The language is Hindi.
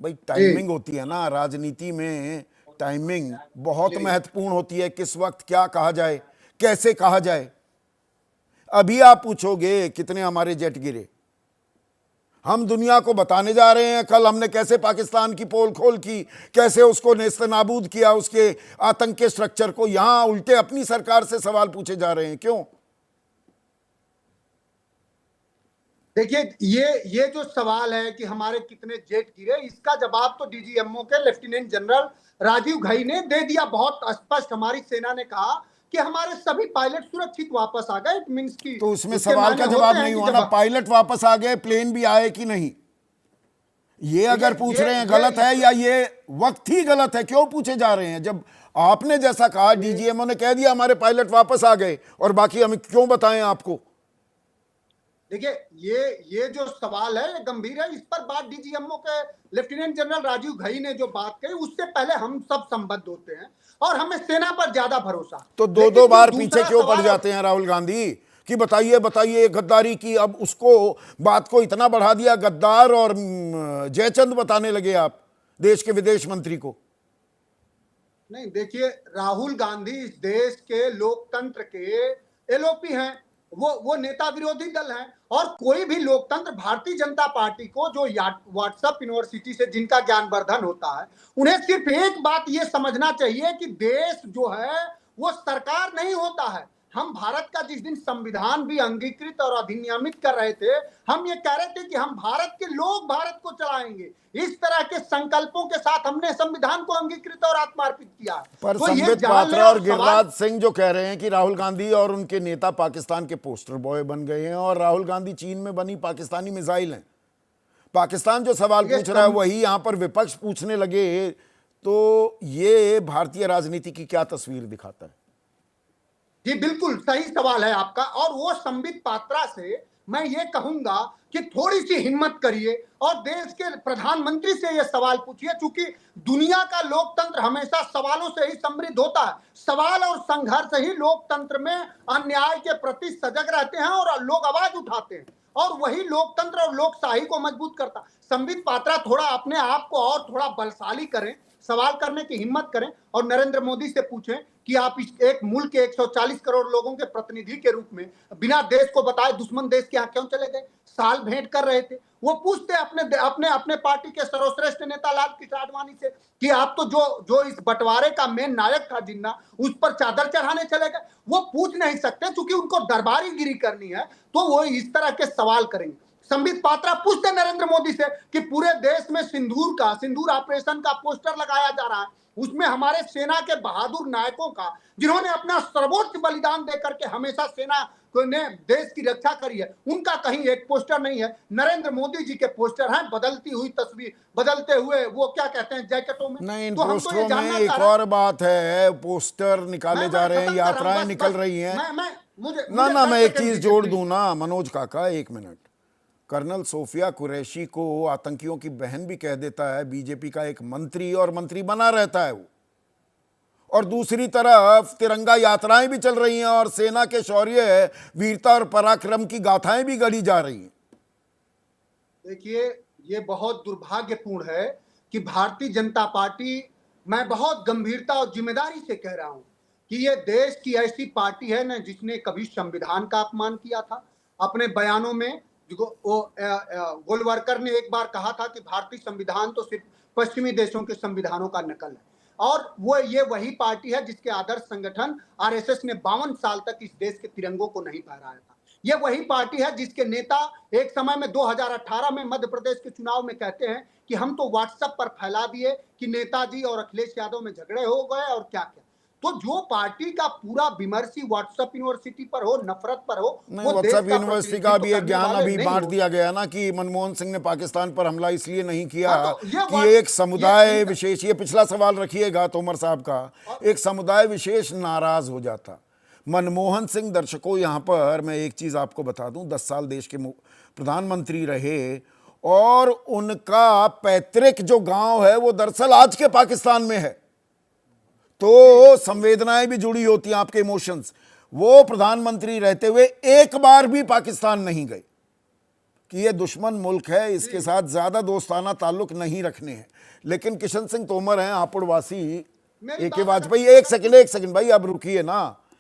भाई जी टाइमिंग होती है ना राजनीति में, टाइमिंग बहुत जी महत्वपूर्ण होती है। किस वक्त क्या कहा जाए, कैसे कहा जाए। अभी आप पूछोगे कितने हमारे जेट गिरे, हम दुनिया को बताने जा रहे हैं कल हमने कैसे पाकिस्तान की पोल खोल की, कैसे उसको नेस्तनाबूद किया, उसके आतंक के स्ट्रक्चर को। यहां उल्टे अपनी सरकार से सवाल पूछे जा रहे हैं, क्यों? देखिए, ये जो सवाल है कि हमारे कितने जेट गिरे, इसका जवाब तो डीजीएमओ के लेफ्टिनेंट जनरल राजीव घई ने दे दिया। बहुत स्पष्ट हमारी सेना ने कहा कि हमारे सभी पायलट सुरक्षित वापस आ गए। इट मींस की तो उसमें उसके सवाल मायने का होते जवाब हैं नहीं कि हुआ जब ना, पायलट वापस आ गए, प्लेन भी आए कि नहीं। ये देखिए अगर पूछ ये रहे हैं ये गलत है, या ये वक्त ही गलत है, क्यों पूछे जा रहे हैं? जब आपने जैसा कहा, डीजीएमओ ने कह दिया हमारे पायलट वापस आ गए, और बाकी हम क्यों बताएं आपको? देखिए ये जो सवाल है ये गंभीर है। इस पर बात डीजीएमओ के लेफ्टिनेंट जनरल राजीव घई ने जो बात कही, उससे पहले हम सब संबद्ध होते हैं और हमें सेना पर ज्यादा भरोसा। तो दो दो लेकिन जो बार पीछे दूसरा क्यों पड़ सवाल है, जाते हैं राहुल गांधी कि बताइए बताइए गद्दारी की? अब उसको, बात को इतना बढ़ा दिया, गद्दार और जयचंद बताने लगे आप देश के विदेश मंत्री को। नहीं देखिए, राहुल गांधी इस देश के लोकतंत्र के एलओपी हैं। वो नेता विरोधी दल हैं। और कोई भी लोकतंत्र, भारतीय जनता पार्टी को जो व्हाट्सएप यूनिवर्सिटी से जिनका ज्ञानवर्धन होता है, उन्हें सिर्फ एक बात ये समझना चाहिए कि देश जो है वो सरकार नहीं होता है। हम भारत का जिस दिन संविधान भी अंगीकृत और अधिनियमित कर रहे थे, हम ये कह रहे थे कि हम भारत के लोग भारत को चलाएंगे। इस तरह के संकल्पों के साथ हमने संविधान को अंगीकृत और आत्मार्पित किया। पर तो ये संबित जान लें। पात्रा और और सवाल, गिरिराज सिंह जो कह रहे हैं कि राहुल गांधी और उनके नेता पाकिस्तान के पोस्टर बॉय बन गए हैं, और राहुल गांधी चीन में बनी पाकिस्तानी मिसाइल हैं। पाकिस्तान जो सवाल देखिए पूछ रहा है वही यहां पर विपक्ष पूछने लगे, तो ये भारतीय राजनीति की क्या तस्वीर दिखाता है? जी बिल्कुल सही सवाल है आपका। और वो संबित पात्रा से मैं ये कहूंगा कि थोड़ी सी हिम्मत करिए और देश के प्रधानमंत्री से ये सवाल पूछिए। चूंकि दुनिया का लोकतंत्र हमेशा सवालों से ही समृद्ध होता है। सवाल और संघर्ष ही लोकतंत्र में अन्याय के प्रति सजग रहते हैं और लोग आवाज उठाते हैं, और वही लोकतंत्र और लोकशाही को मजबूत करता। संबित पात्रा थोड़ा अपने आप को और थोड़ा बलशाली करें, सवाल करने की हिम्मत करें और नरेंद्र मोदी से पूछें कि आप इस एक मुल्क के 140 करोड़ लोगों के प्रतिनिधि के रूप में बिना देश को बताए दुश्मन देश के यहाँ क्यों चले गए? साल भेंट कर रहे थे। वो पूछते अपने अपने अपने पार्टी के सर्वश्रेष्ठ नेता लाल कृष्ण आडवाणी से कि आप तो जो जो इस बंटवारे का मेन नायक था जिन्ना, उस पर चादर चढ़ाने चले गए। वो पूछ नहीं सकते क्योंकि उनको दरबारी गिरी करनी है, तो वो इस तरह के सवाल करेंगे। संबित पात्रा पूछते नरेंद्र मोदी से कि पूरे देश में सिंदूर ऑपरेशन का पोस्टर लगाया जा रहा है, उसमें हमारे सेना के बहादुर नायकों का, जिन्होंने अपना सर्वोच्च बलिदान देकर के हमेशा सेना ने देश की रक्षा करी है, उनका कहीं एक पोस्टर नहीं है। नरेंद्र मोदी जी के पोस्टर हैं बदलती हुई तस्वीर, बदलते हुए वो क्या कहते हैं, जैकेटों में। नहीं, इन तो हम तो ये पोस्टरों में जानना चाह एक रहे हैं। और बात है, पोस्टर निकाले जा मैं रहे हैं, खत्म कर रहा हूं, यात्राएं बस निकल बस रही हैं। मैं मुझे ना मुझे ना, 10 मैं एक सेकंड चीज दीजिए जोड़ प्लीज। दूं ना मनोज काका, एक मिनट। कर्नल सोफिया कुरैशी को आतंकियों की बहन भी कह देता है बीजेपी का एक मंत्री, और मंत्री बना रहता है वो। और दूसरी तरफ तिरंगा यात्राएं भी चल रही हैं, और सेना के शौर्य, वीरता और पराक्रम की गाथाएं भी गढ़ी जा रही हैं। देखिए, ये बहुत दुर्भाग्यपूर्ण है कि भारतीय जनता पार्टी, मैं बहुत गंभीरता और जिम्मेदारी से कह रहा हूं कि ये देश की ऐसी पार्टी है ना जिसने कभी संविधान का अपमान किया था अपने बयानों में। गोलवरकर ने एक बार कहा था कि भारतीय संविधान तो सिर्फ पश्चिमी देशों के संविधानों का नकल है। और वो ये वही पार्टी है जिसके आदर्श संगठन आरएसएस ने 52 साल तक इस देश के तिरंगों को नहीं फहराया था। ये वही पार्टी है जिसके नेता एक समय में 2018 में मध्य प्रदेश के चुनाव में कहते हैं कि हम तो व्हाट्सएप पर फैला दिए कि नेताजी और अखिलेश यादव में झगड़े हो गए और क्या क्या। तो जो पार्टी का पूरा विमर्श ही व्हाट्सएप यूनिवर्सिटी पर हो, नफरत पर हो, नहीं, वो देश व्हाट्सएप का यूनिवर्सिटी का प्रतिनिधित्व भी एक करने ज्ञान वाले अभी नहीं बांट हो। दिया गया ना कि मनमोहन सिंह ने पाकिस्तान पर हमला इसलिए नहीं किया हाँ, तो ये कि व्हाट्स एक समुदाय विशेष, ये पिछला सवाल रखिएगा तोमर साहब का, एक समुदाय विशेष नाराज हो जाता। मनमोहन सिंह, दर्शकों यहां पर मैं एक चीज आपको बता दूं, 10 साल देश के प्रधानमंत्री रहे, और उनका पैतृक जो गांव है वो दरअसल आज के पाकिस्तान में है। तो संवेदनाएं भी जुड़ी होती हैं, आपके इमोशंस। वो प्रधानमंत्री रहते हुए एक बार भी पाकिस्तान नहीं गए। कि ये दुश्मन मुल्क है, इसके साथ ज्यादा दोस्ताना ताल्लुक नहीं रखने हैं। लेकिन किशन सिंह तोमर हैं हापुड़ वासी, मेरी ए के बात वाजपेयी, एक सेकंड भाई, अब रुकिए ना।